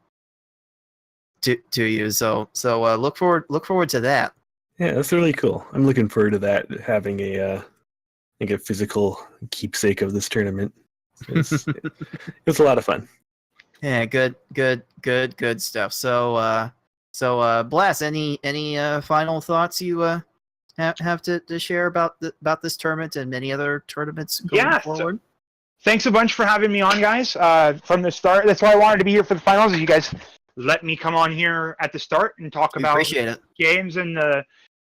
to you. So look forward to that. Yeah, that's really cool. I'm looking forward to that, having a like a physical keepsake of this tournament. It's a lot of fun. Yeah, good stuff. So Blast, any final thoughts you have to share about this tournament and many other tournaments going forward? So, thanks a bunch for having me on, guys. From the start, that's why I wanted to be here for the finals. You guys let me come on here at the start and talk about appreciate it. Games, and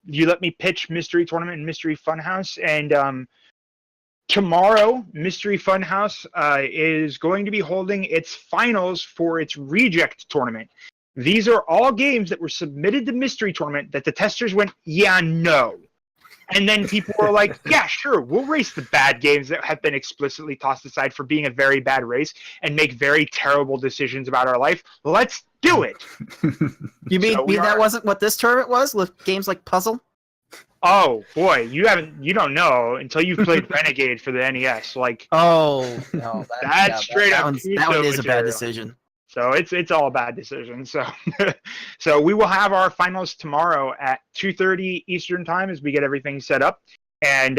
you let me pitch Mystery Tournament and Mystery Funhouse. And tomorrow, Mystery Funhouse is going to be holding its finals for its Reject Tournament. These are all games that were submitted to Mystery Tournament that the testers went, yeah, no. And then people were like, yeah, sure, we'll race the bad games that have been explicitly tossed aside for being a very bad race and make very terrible decisions about our life. Let's do it. You mean that wasn't what this tournament was, with games like Puzzle? Oh boy, you don't know until you've played Renegade for the NES. Like, oh no, that's straight up. That one is a bad decision. So it's all a bad decision. So so we will have our finals tomorrow at 2:30 Eastern time as we get everything set up, and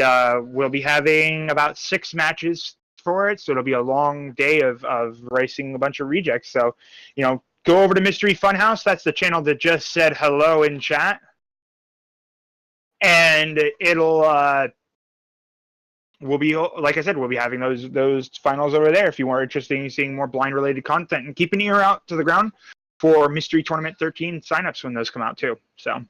we'll be having about 6 matches for it. So it'll be a long day of racing a bunch of rejects. So go over to Mystery Funhouse. That's the channel that just said hello in chat. And it'll we'll be, like I said, we'll be having those finals over there if you are interested in seeing more blind related content, and keep an ear out to the ground for Mystery Tournament 13 signups when those come out too. So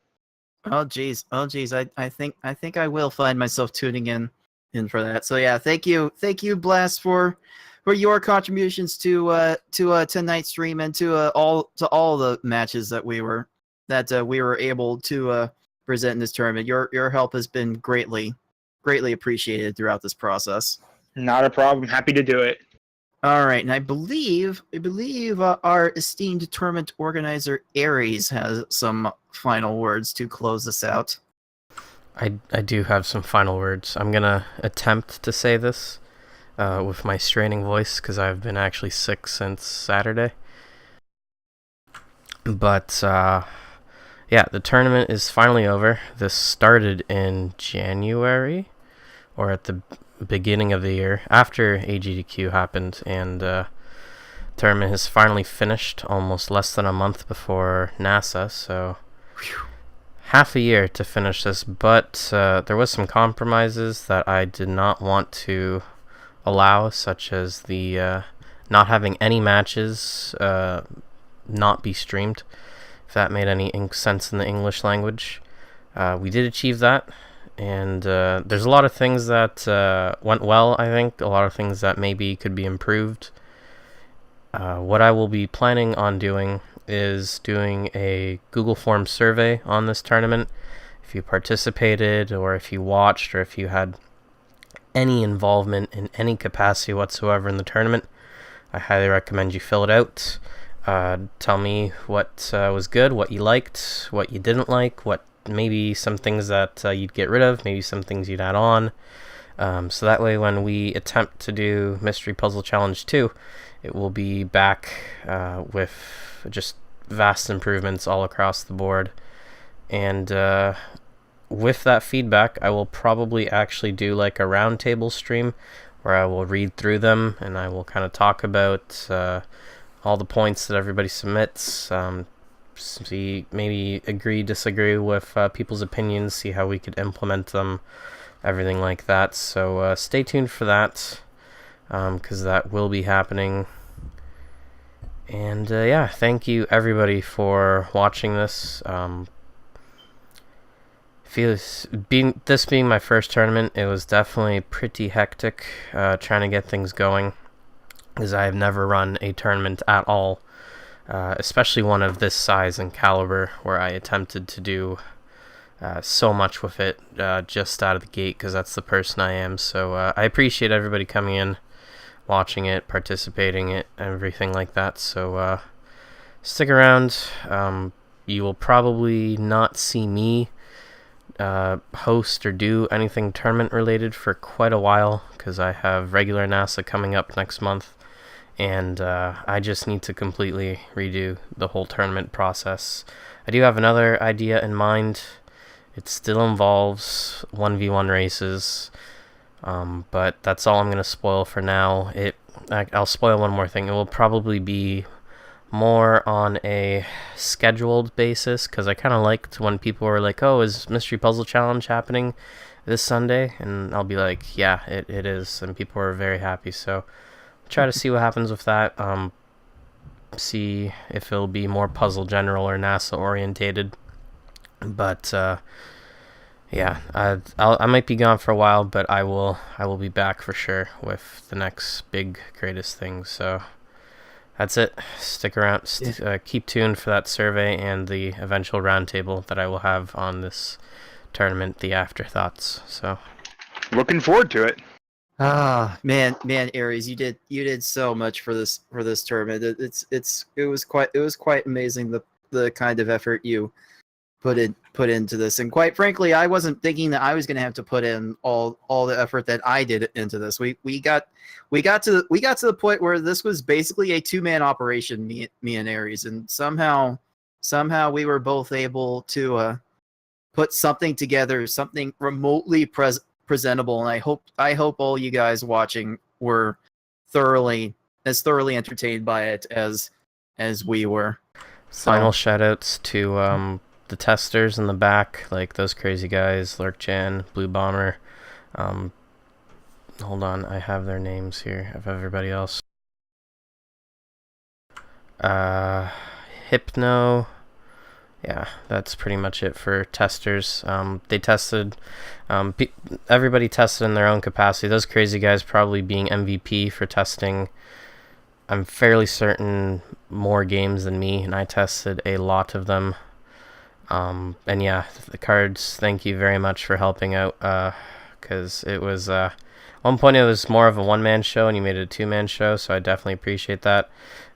oh geez, I think I will find myself tuning in for that. So yeah, thank you Blast for your contributions to tonight's stream, and to all the matches that we were able to present in this tournament. Your help has been greatly appreciated throughout this process. Not a problem. Happy to do it. All right, and I believe our esteemed tournament organizer Aries has some final words to close this out. I do have some final words. I'm gonna attempt to say this with my straining voice, because I've been actually sick since Saturday. But yeah, the tournament is finally over. This started in January, or at the beginning of the year, after AGDQ happened, and tournament has finally finished almost less than a month before NASA, so half a year to finish this. But there was some compromises that I did not want to allow, such as the not having any matches not be streamed, if that made any sense in the English language. We did achieve that, and there's a lot of things that went well, I think, a lot of things that maybe could be improved. What I will be planning on doing is doing a Google Forms survey on this tournament. If you participated, or if you watched, or if you had any involvement in any capacity whatsoever in the tournament, I highly recommend you fill it out. Tell me what was good, what you liked, what you didn't like, what maybe some things that you'd get rid of, maybe some things you'd add on. So that way when we attempt to do Mystery Puzzle Challenge 2, it will be back with just vast improvements all across the board. And with that feedback, I will probably actually do like a roundtable stream where I will read through them and I will kind of talk about all the points that everybody submits, see, maybe agree, disagree with people's opinions, see how we could implement them, everything like that. So stay tuned for that, because that will be happening. And yeah, thank you everybody for watching this. This being my first tournament, it was definitely pretty hectic trying to get things going, because I have never run a tournament at all, especially one of this size and caliber, where I attempted to do so much with it just out of the gate, because that's the person I am. So I appreciate everybody coming in, watching it, participating it, everything like that. So stick around. You will probably not see me host or do anything tournament related for quite a while, because I have regular NASA coming up next month, and I just need to completely redo the whole tournament process. I do have another idea in mind. It still involves 1v1 races, but that's all I'm going to spoil for now. I'll spoil one more thing. It will probably be more on a scheduled basis, because I kind of liked when people were like, oh, is Mystery Puzzle Challenge happening this Sunday? And I'll be like, yeah, it is, and people are very happy. So try to see what happens with that, see if it'll be more puzzle general or NASA orientated. But yeah, I might be gone for a while, but I will be back for sure with the next big greatest thing. So that's it. Stick around. Keep tuned for that survey and the eventual roundtable that I will have on this tournament, the afterthoughts. So Looking forward to it. Ah, man, Aries, you did so much for this tournament. It was quite amazing, the kind of effort you put into this. And quite frankly, I wasn't thinking that I was going to have to put in all the effort that I did into this. We got to the point where this was basically a two-man operation, me and Aries, and somehow we were both able to put something together, something remotely presentable. And I hope all you guys watching were thoroughly entertained by it as we were. Final shoutouts to the testers in the back, like those crazy guys, Lurkchan, Blue Bomber. Hold on, I have their names here of everybody else. Hypno. Yeah, that's pretty much it for testers. They tested, everybody tested in their own capacity. Those crazy guys probably being MVP for testing, I'm fairly certain, more games than me, and I tested a lot of them. And yeah, the cards, thank you very much for helping out, because it was, at one point it was more of a one-man show, and you made it a two-man show, so I definitely appreciate that.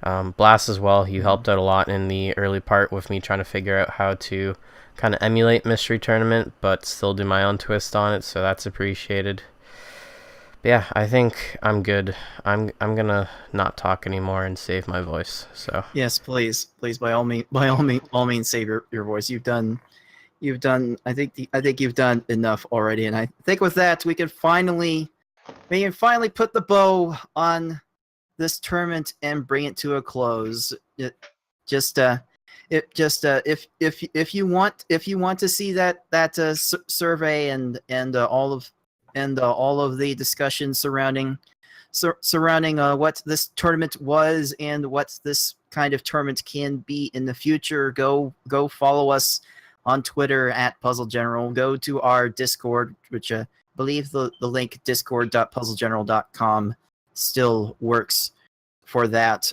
Blast as well, you helped out a lot in the early part with me trying to figure out how to kind of emulate Mystery Tournament, but still do my own twist on it, so that's appreciated. But yeah, I think I'm good. I'm gonna not talk anymore and save my voice. So yes, please, by all means, save your voice. You've done. I think you've done enough already, and I think with that we can finally put the bow on this tournament and bring it to a close. If you want to see that survey and all of the discussion surrounding what this tournament was and what this kind of tournament can be in the future, go follow us on Twitter at Puzzle General. Go to our Discord, which I believe the link discord.puzzlegeneral.com still works for that.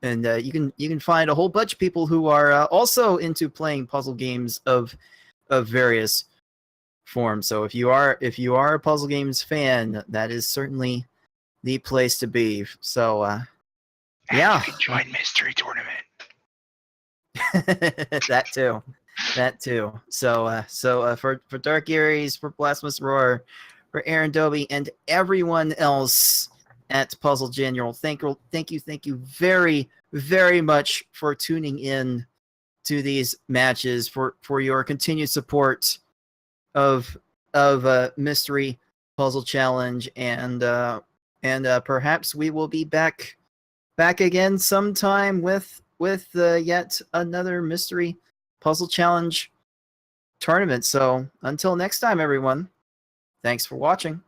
And you can find a whole bunch of people who are also into playing puzzle games of various forms. So if you are a puzzle games fan, that is certainly the place to be. So And yeah. you can join Mystery Tournament. that too. So for Dark Aries, for Blasphemous Roar, for aarondobbe, and everyone else at Puzzle General, thank you very, very much for tuning in to these matches, for your continued support of Mystery Puzzle Challenge, and perhaps we will be back again sometime with yet another Mystery Puzzle Challenge tournament. So until next time, everyone, thanks for watching.